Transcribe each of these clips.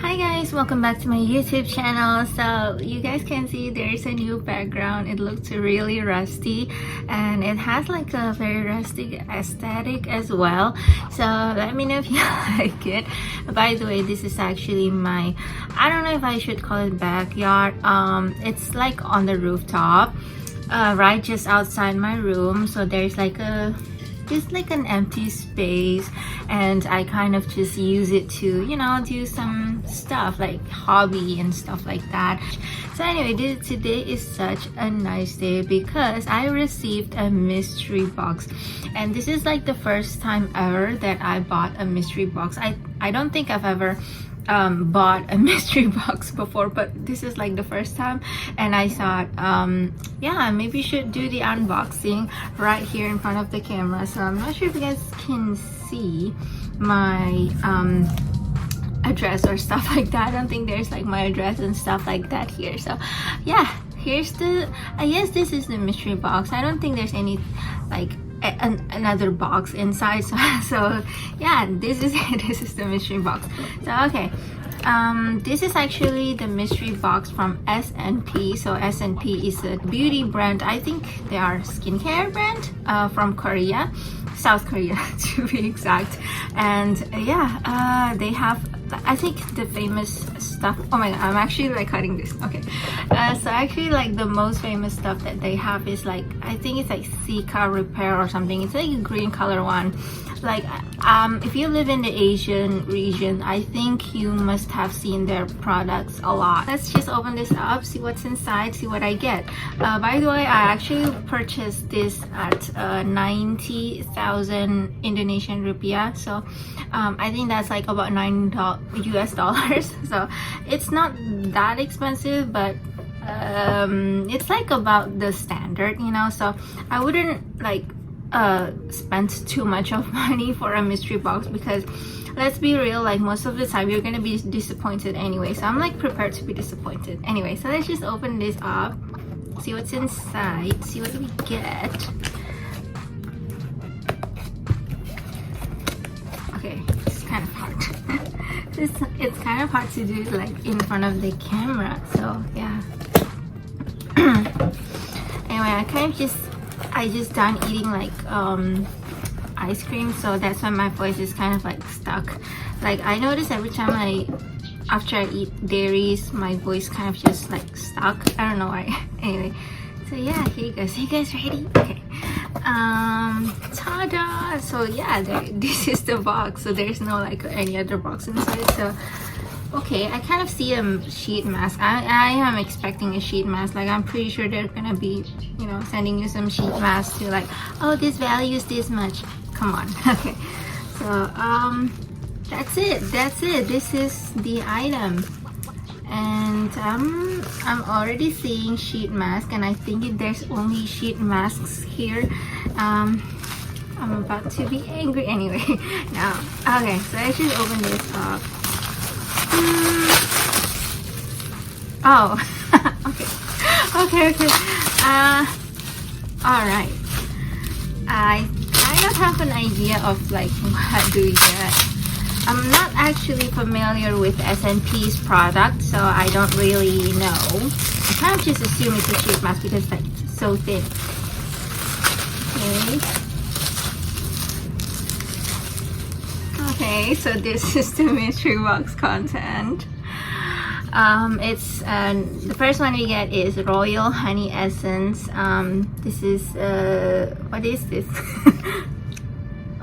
Hi guys, welcome back to my YouTube channel. So you guys can see there's a new background. It looks really rusty and it has like a very rustic aesthetic as well. So let me know if you like it. By the way, this is actually my, I don't know if I should call it backyard. It's like on the rooftop, right just outside my room. So there's like just like an empty space, and I kind of just use it to, you know, do some stuff like hobby and stuff like that. So anyway, today is such a nice day because I received a mystery box, and this is like the first time ever that I bought a mystery box. I don't think I've ever bought a mystery box before, but this is like the first time, and I thought yeah, maybe you should do the unboxing right here in front of the camera. So I'm not sure if you guys can see my address or stuff like that. I don't think there's like my address and stuff like that here. So yeah, here's the, I guess this is the mystery box. I don't think there's any like another box inside, so yeah, this is it. This is the mystery box. So okay, this is actually the mystery box from SNP. So SNP is a beauty brand. I think they are skincare brand from Korea, South Korea to be exact. And yeah, they have, I think, the famous stuff. Oh my god, I'm actually like cutting this. Okay, so actually like the most famous stuff that they have is like, I think it's like Sika Repair or something. It's like a green color one. Like if you live in the Asian region, I think you must have seen their products a lot. Let's just open this up, see what's inside, see what I get. By the way, I actually purchased this at 90,000 Indonesian rupiah. So I think that's like about $9 US. So it's not that expensive, but it's like about the standard, you know. So I wouldn't like spend too much of money for a mystery box, because let's be real, like most of the time you're gonna be disappointed anyway. So I'm like prepared to be disappointed anyway. So let's just open this up, see what's inside, see what we get. Okay, it's kind of hard. It's kind of hard to do like in front of the camera, so yeah. Anyway, I just done eating like ice cream, so that's why my voice is kind of like stuck. Like I notice every time after I eat dairies, my voice kind of just like stuck. I don't know why. Anyway, so yeah, here you guys. Are you guys ready? Okay. Ta-da! So yeah, this is the box. So there's no like any other box inside. So okay, I kind of see a sheet mask. I am expecting a sheet mask. Like I'm pretty sure they're gonna be, you know, sending you some sheet masks to like, oh, this value is this much. Come on. Okay, so that's it. This is the item, and I'm already seeing sheet mask, and I think there's only sheet masks here. I'm about to be angry anyway. Now, okay, so I should open this up. Oh, okay. All right. I kind of have an idea of like what do we get. I'm not actually familiar with SNP's product, so I don't really know. I kind of just assume it's a sheet mask because like it's so thin. Okay, so this is the mystery box content. It's the first one we get is Royal Honey Essence. This is what is this?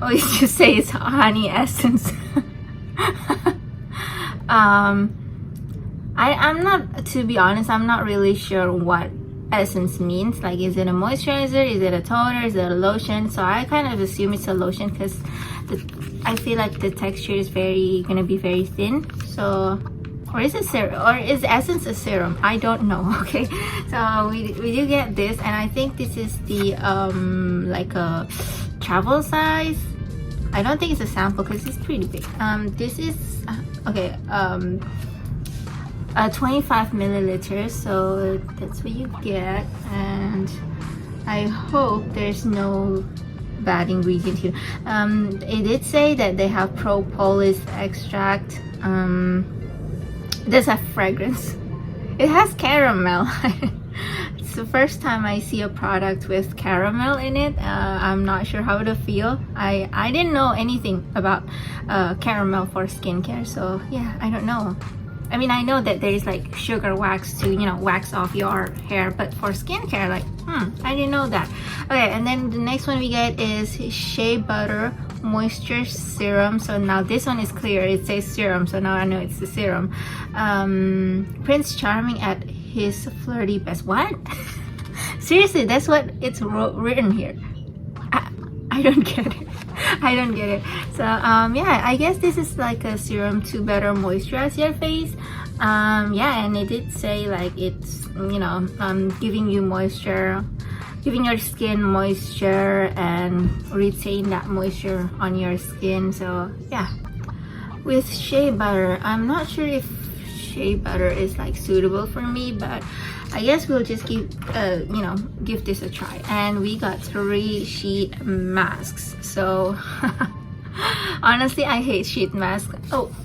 Oh, it just says honey essence. I'm not, to be honest, I'm not really sure what essence means. Like, is it a moisturizer, is it a toner, is it a lotion? So I kind of assume it's a lotion because I feel like the texture is gonna be very thin. So, or is it serum, or is essence a serum? I don't know. Okay, so we do get this, and I think this is the like a travel size. I don't think it's a sample because it's pretty big. This is okay, 25 milliliters, so that's what you get. And I hope there's no bad ingredient here. It did say that they have propolis extract. does have fragrance. It has caramel. It's the first time I see a product with caramel in it. I'm not sure how to feel. I didn't know anything about caramel for skincare, so yeah, I don't know. I mean, I know that there's like sugar wax to, you know, wax off your hair, but for skincare, like, I didn't know that. Okay, and then the next one we get is Shea Butter Moisture Serum. So now this one is clear. It says serum, so now I know it's the serum. Prince Charming at his flirty best. What? Seriously, that's what it's written here. I don't get it. I don't get it. So yeah, I guess this is like a serum to better moisturize your face. Yeah, and it did say like it's, you know, giving you moisture, giving your skin moisture and retain that moisture on your skin. So yeah, with shea butter, I'm not sure if shea butter is like suitable for me, but I guess we'll just give you know, give this a try. And we got 3 sheet masks. So honestly, I hate sheet masks. Oh,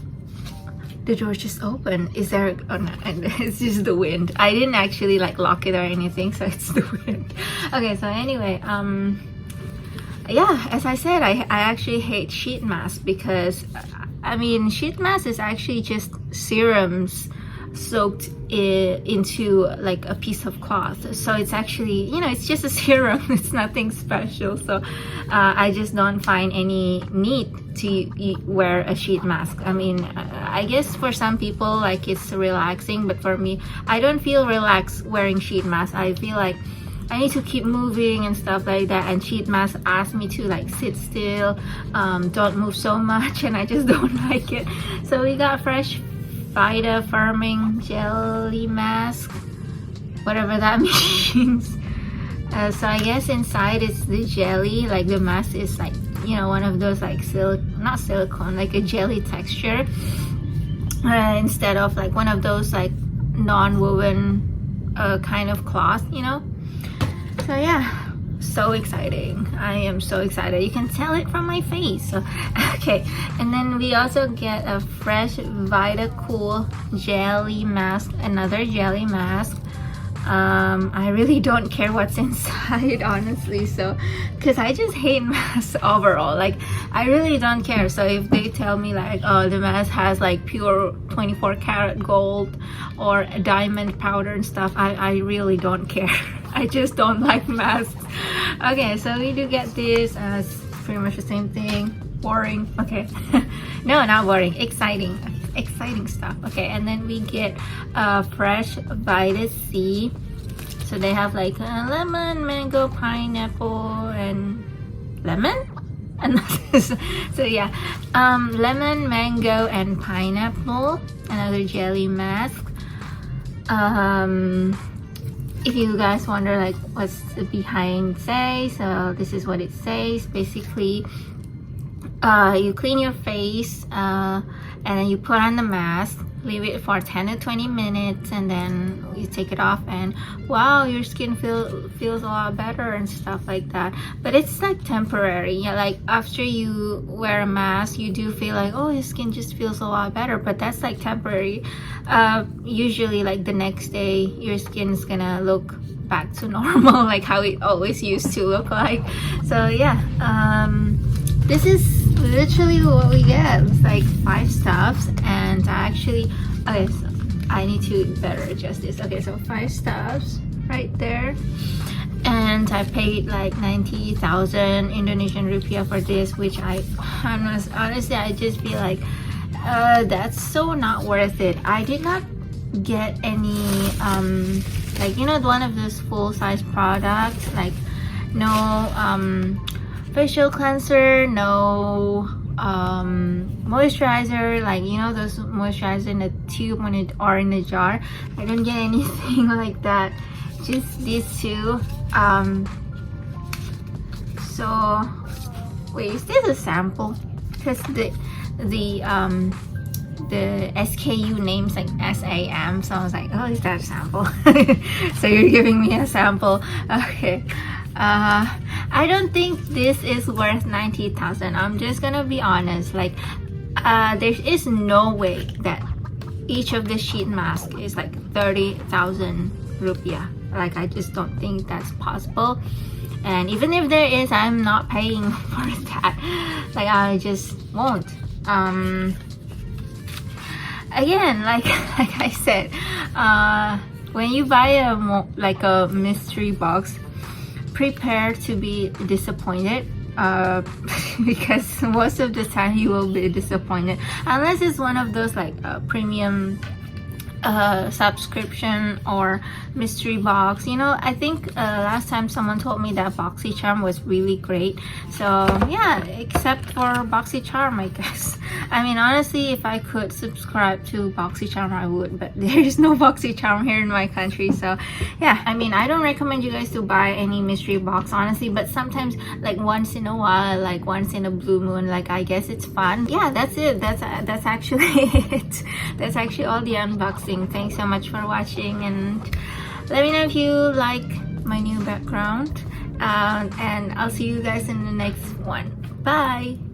the door just opened. Is there, oh no, it's just the wind. I didn't actually like lock it or anything, so it's the wind. Okay, so anyway, yeah, as I said, I actually hate sheet masks because I mean, sheet mask is actually just serums soaked into like a piece of cloth. So it's actually, you know, it's just a serum. It's nothing special. So I just don't find any need to wear a sheet mask. I mean, I guess for some people like it's relaxing, but for me, I don't feel relaxed wearing sheet mask. I feel like I need to keep moving and stuff like that, and sheet mask ask me to like sit still, don't move so much, and I just don't like it. So we got Fresh Vita Firming Jelly Mask, whatever that means. So I guess inside it's the jelly, like the mask is like, you know, one of those like not silicone, like a jelly texture, instead of like one of those like non-woven kind of cloth, you know. So yeah, so exciting. I am so excited. You can tell it from my face. So, okay, and then we also get a Fresh Vita Cool Jelly Mask, another jelly mask. I really don't care what's inside, honestly, so because I just hate masks overall. Like, I really don't care. So if they tell me like, oh, the mask has like pure 24 karat gold or diamond powder and stuff, I really don't care. I just don't like masks. Okay, so we do get this as pretty much the same thing. Boring. Okay. No, not boring. Exciting stuff. Okay, and then we get Fresh Vita C. So they have like lemon, mango, pineapple, and lemon. And so yeah, lemon, mango, and pineapple. Another jelly mask. If you guys wonder like what's the behind say, so this is what it says. Basically, you clean your face and then you put on the mask, leave it for 10 to 20 minutes, and then you take it off, and wow, your skin feels a lot better and stuff like that. But it's like temporary. Yeah, like after you wear a mask, you do feel like, oh, your skin just feels a lot better, but that's like temporary. Usually like the next day your skin's gonna look back to normal, like how it always used to look like. So yeah, this is literally what we get. It's like 5 stuffs, and actually, okay, so I need to better adjust this. Okay, so 5 stuffs right there, and I paid like 90,000 Indonesian rupiah for this, which honestly I just feel like that's so not worth it. I did not get any like, you know, one of those full-size products, like no facial cleanser, no moisturizer, like, you know, those moisturizer in the tube when it or in the jar. I don't get anything like that, just these 2. So wait, is this a sample? Because the SKU names like SAM, so I was like, oh, is that a sample? So you're giving me a sample. Okay. I don't think this is worth 90,000. I'm just gonna be honest. Like, there is no way that each of the sheet mask is like 30,000 rupiah. Like, I just don't think that's possible. And even if there is, I'm not paying for that. Like, I just won't. Again, like I said, when you buy a mystery box, prepare to be disappointed. Because most of the time you will be disappointed, unless it's one of those like premium subscription or mystery box. You know, I think last time someone told me that BoxyCharm was really great. So yeah, except for BoxyCharm, I guess. I mean, honestly, if I could subscribe to BoxyCharm, I would, but there is no BoxyCharm here in my country. So yeah, I mean, I don't recommend you guys to buy any mystery box, honestly, but sometimes, like once in a while, like once in a blue moon, like I guess it's fun. Yeah, that's it. That's actually it. That's actually all the unboxing. Thanks so much for watching, and let me know if you like my new background, and I'll see you guys in the next one. Bye.